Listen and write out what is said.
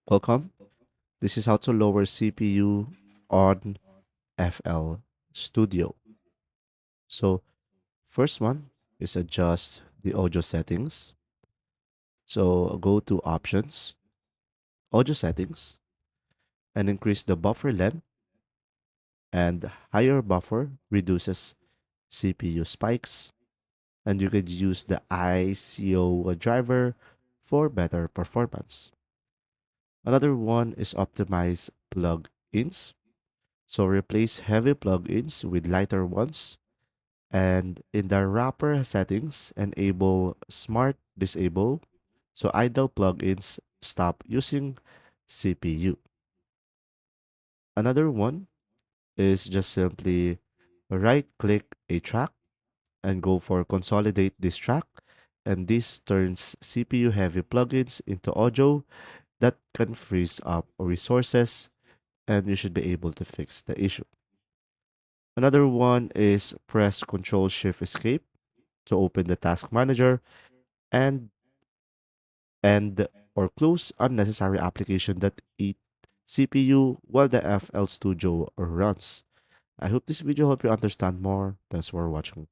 Welcome. This is how to lower CPU on FL Studio. So, first one is adjust the audio settings. So, go to options, audio settings, and increase the buffer length. And higher buffer reduces CPU spikes. And you could use the ICO driver for better performance. Another one is optimize plug-ins. So replace heavy plugins with lighter ones. And in the wrapper settings, enable smart disable. So idle plugins stop using CPU. Another one is just simply right click a track and go for consolidate this track. And this turns CPU heavy plugins into audio that can freeze up resources, and you should be able to fix the issue. Another one is press Ctrl Shift Escape to open the task manager and end or close unnecessary application that eat CPU while the FL Studio runs. I hope this video helped you understand more. Thanks for watching.